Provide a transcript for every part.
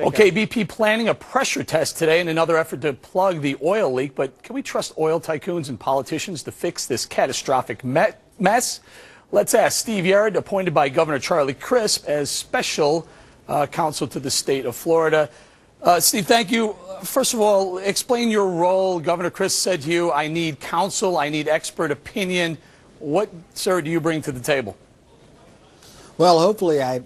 Okay, BP planning a pressure test today in another effort to plug the oil leak. But can we trust oil tycoons and politicians to fix this catastrophic mess? Let's ask Steve Yerrid, appointed by Governor Charlie Crist as special counsel to the state of Florida. Steve, thank you. First of all, explain your role. Governor Crist said to you, I need counsel, I need expert opinion. What, sir, do you bring to the table? Well, hopefully I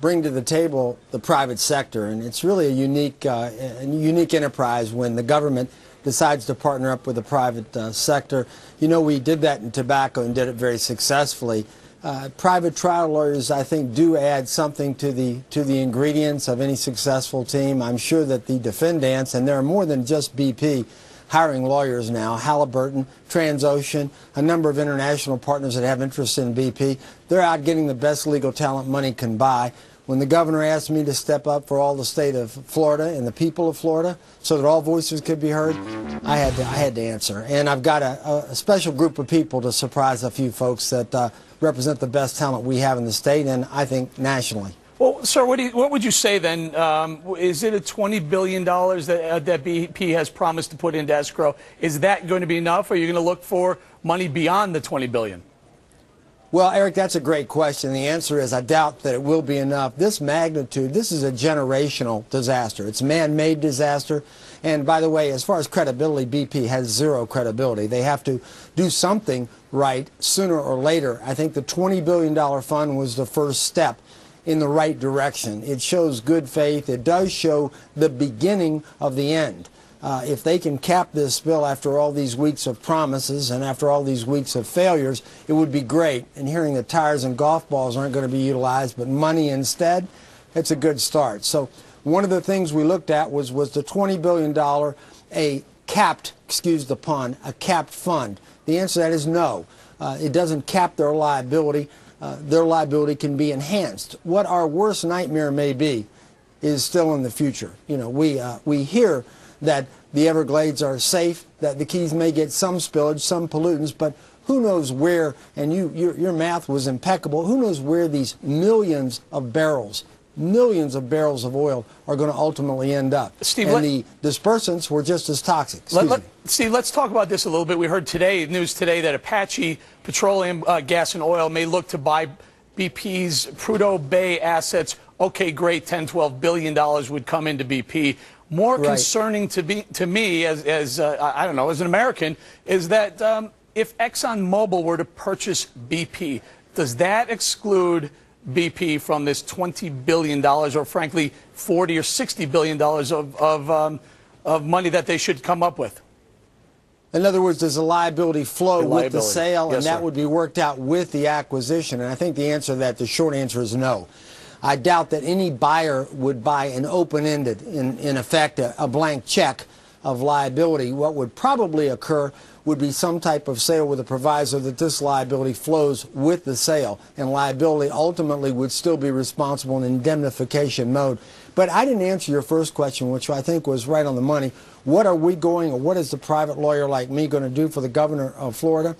bring to the table the private sector, and it's really a unique enterprise when the government decides to partner up with the private sector. You know, we did that in tobacco and did it very successfully. Private trial lawyers, I think, do add something to the ingredients of any successful team. I'm sure that the defendants, and there are more than just BP, hiring lawyers now, Halliburton, Transocean, a number of international partners that have interest in BP. They're out getting the best legal talent money can buy. When the governor asked me to step up for all the state of Florida and the people of Florida so that all voices could be heard, I had to answer. And I've got a special group of people to surprise a few folks that represent the best talent we have in the state and I think nationally. Well, sir, what would you say then? Is it a $20 billion that BP has promised to put into escrow? Is that going to be enough, or are you going to look for money beyond the $20 billion? Well, Eric, that's a great question. The answer is I doubt that it will be enough. This magnitude, this is a generational disaster. It's a man-made disaster. And by the way, as far as credibility, BP has zero credibility. They have to do something right sooner or later. I think the $20 billion fund was the first step in the right direction. It shows good faith. It does show the beginning of the end. If they can cap this spill after all these weeks of promises and after all these weeks of failures, it would be great. And hearing that tires and golf balls aren't going to be utilized, but money instead, it's a good start. So one of the things we looked at was the $20 billion, a capped, excuse the pun, a capped fund. The answer to that is no. It doesn't cap their liability. Their liability can be enhanced. What our worst nightmare may be is still in the future. You know, we hear that the Everglades are safe, that the Keys may get some spillage, some pollutants, but who knows where, and your math was impeccable, who knows where these millions of barrels of oil are going to ultimately end up. Steve, and the dispersants were just as toxic. Steve, let's talk about this a little bit. We heard news today that Apache Petroleum Gas and Oil may look to buy BP's Prudhoe Bay assets. Okay, great, $10–12 billion would come into BP. More concerning to me, as I don't know, as an American, is that if ExxonMobil were to purchase BP, does that exclude BP from this $20 billion, or frankly, $40 or $60 billion of money that they should come up with? In other words, does a liability flow with the sale, yes, and that sir. would be worked out with the acquisition? And I think the answer to that, the short answer is no. I doubt that any buyer would buy an open-ended, in effect, a blank check of liability. What would probably occur would be some type of sale with a proviso that this liability flows with the sale, and liability ultimately would still be responsible in indemnification mode. But I didn't answer your first question, which I think was right on the money. What are we going, or what is the private lawyer like me going to do for the governor of Florida?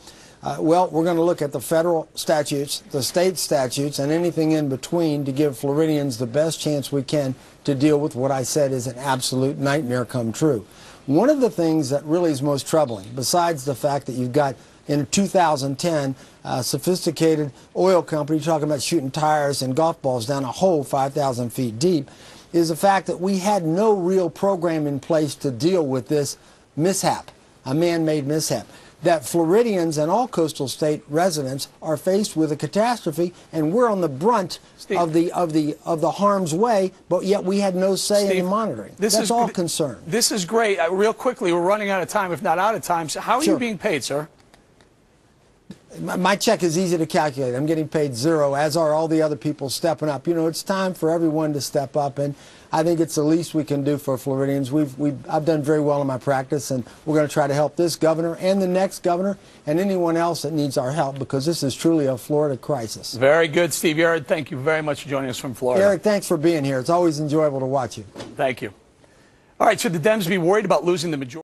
Well, we're going to look at the federal statutes, the state statutes, and anything in between to give Floridians the best chance we can to deal with what I said is an absolute nightmare come true. One of the things that really is most troubling, besides the fact that you've got, in 2010, a sophisticated oil company talking about shooting tires and golf balls down a hole 5,000 feet deep, is the fact that we had no real program in place to deal with this mishap, a man-made mishap. That Floridians and all coastal state residents are faced with a catastrophe, and we're on the brunt of the harm's way, but yet we had no say in the monitoring. That's all concern. This is great. Real quickly, we're running out of time, if not out of time. So how are you being paid, sir? My check is easy to calculate. I'm getting paid zero, as are all the other people stepping up. You know, it's time for everyone to step up, and I think it's the least we can do for Floridians. I've done very well in my practice, and we're going to try to help this governor and the next governor and anyone else that needs our help, because this is truly a Florida crisis. Very good, Steve Yerrid. Thank you very much for joining us from Florida. Eric, thanks for being here. It's always enjoyable to watch you. Thank you. All right, should the Dems be worried about losing the majority?